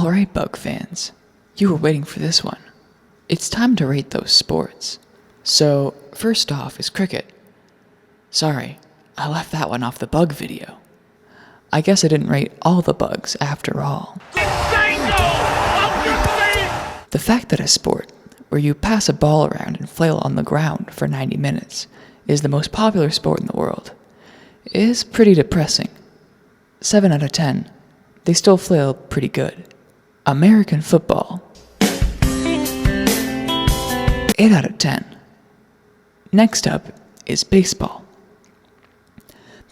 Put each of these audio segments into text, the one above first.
Alright, Bug fans, you were waiting for this one. It's time to rate those sports. So, first off is cricket. Sorry, I left that one off the bug video. I guess I didn't rate all the bugs after all. The fact that a sport where you pass a ball around and flail on the ground for 90 minutes is the most popular sport in the world is pretty depressing. 7 out of 10. They still flail pretty good. American football. 8 out of 10. Next up is baseball.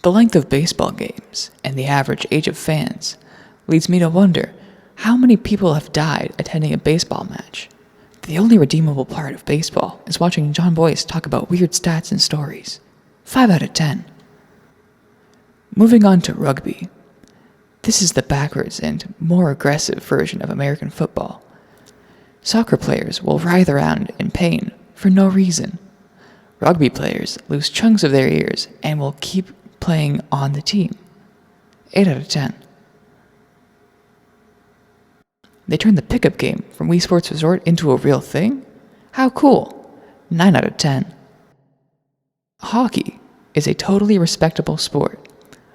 The length of baseball games and the average age of fans leads me to wonder how many people have died attending a baseball match. The only redeemable part of baseball is watching John Boyce talk about weird stats and stories. 5 out of 10. Moving on to rugby. This is the backwards and more aggressive version of American football. Soccer players will writhe around in pain for no reason. Rugby players lose chunks of their ears and will keep playing on the team. 8 out of 10. They turned the pickup game from Wii Sports Resort into a real thing? How cool! 9 out of 10. Hockey is a totally respectable sport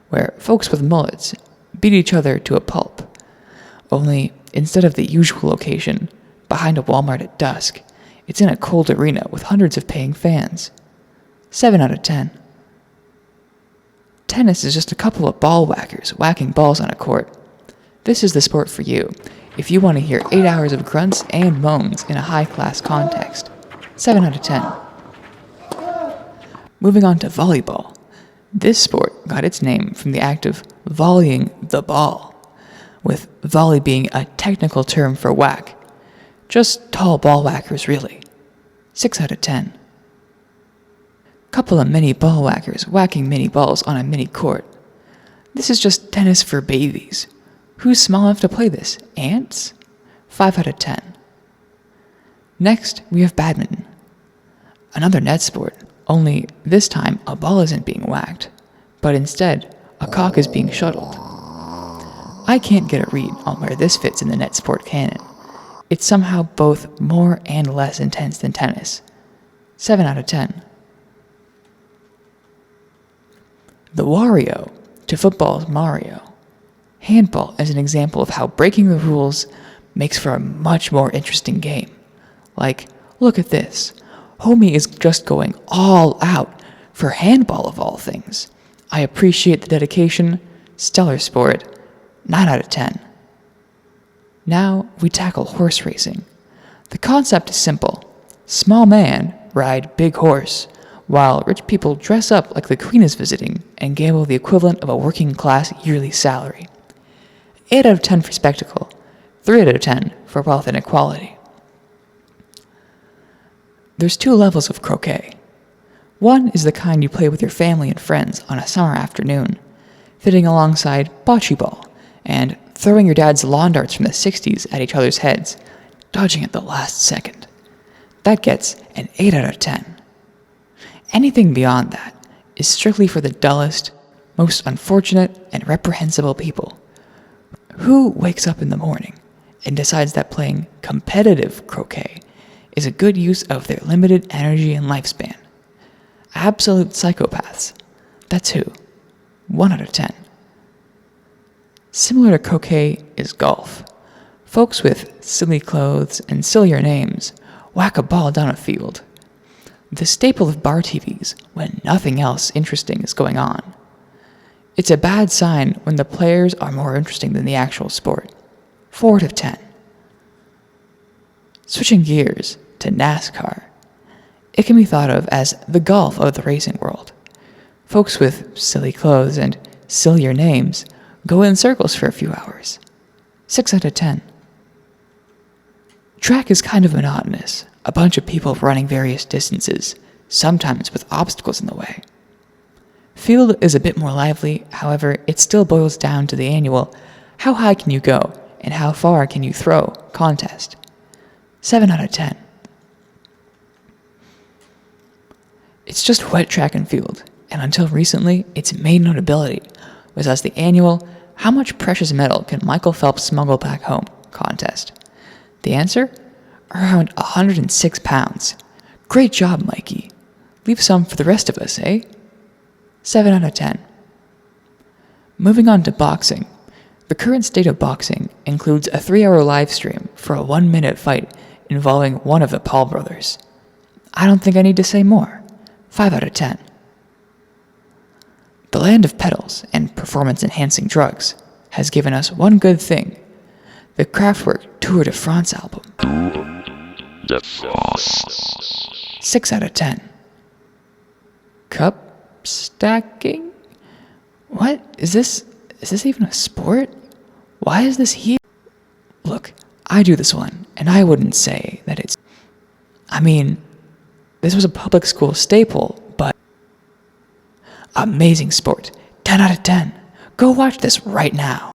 where folks with mullets beat each other to a pulp. Only, instead of the usual location, behind a Walmart at dusk, it's in a cold arena with hundreds of paying fans. 7 out of 10. Tennis is just a couple of ball whackers whacking balls on a court. This is the sport for you, if you want to hear 8 hours of grunts and moans in a high-class context. 7 out of 10. Moving on to volleyball. This sport got its name from the act of volleying the ball, with volley being a technical term for whack. Just tall ball whackers, really. 6 out of 10. Couple of mini ball whackers whacking mini balls on a mini court. This is just tennis for babies. Who's small enough to play this? Ants? 5 out of 10. Next, we have badminton. Another net sport, only this time a ball isn't being whacked, but instead, a cock is being shuttled. I can't get a read on where this fits in the net sport canon. It's somehow both more and less intense than tennis. 7 out of 10. The Wario to football's Mario. Handball is an example of how breaking the rules makes for a much more interesting game. Like, look at this. Homie is just going all out for handball of all things. I appreciate the dedication. Stellar sport. 9 out of 10. Now we tackle horse racing. The concept is simple. Small man ride big horse, while rich people dress up like the queen is visiting and gamble the equivalent of a working class yearly salary. 8 out of 10 for spectacle. 3 out of 10 for wealth and equality. There's 2 levels of croquet. One is the kind you play with your family and friends on a summer afternoon, fitting alongside bocce ball and throwing your dad's lawn darts from the 60s at each other's heads, dodging at the last second. That gets an 8 out of 10. Anything beyond that is strictly for the dullest, most unfortunate, and reprehensible people. Who wakes up in the morning and decides that playing competitive croquet is a good use of their limited energy and lifespan? Absolute psychopaths. That's who. 1 out of 10. Similar to croquet is golf. Folks with silly clothes and sillier names whack a ball down a field. The staple of bar TVs when nothing else interesting is going on. It's a bad sign when the players are more interesting than the actual sport. 4 out of 10. Switching gears to NASCAR. It can be thought of as the golf of the racing world. Folks with silly clothes and sillier names go in circles for a few hours. 6 out of 10. Track is kind of monotonous. A bunch of people running various distances, sometimes with obstacles in the way. Field is a bit more lively, however, it still boils down to the annual how high can you go and how far can you throw contest. 7 out of 10. It's just wet track and field, and until recently, its main notability was as the annual how much precious metal can Michael Phelps smuggle back home contest? The answer? Around 106 pounds. Great job, Mikey. Leave some for the rest of us, eh? 7 out of 10. Moving on to boxing. The current state of boxing includes a 3-hour live stream for a 1-minute fight involving one of the Paul brothers. I don't think I need to say more. 5 out of 10. The land of pedals and performance-enhancing drugs has given us one good thing: the Kraftwerk Tour de France album. 6 out of 10. Cup stacking? What? Is this even a sport? Why is this here? Look, I do this one, and I wouldn't say that it's... I mean, this was a public school staple, but... Amazing sport. 10 out of 10. Go watch this right now.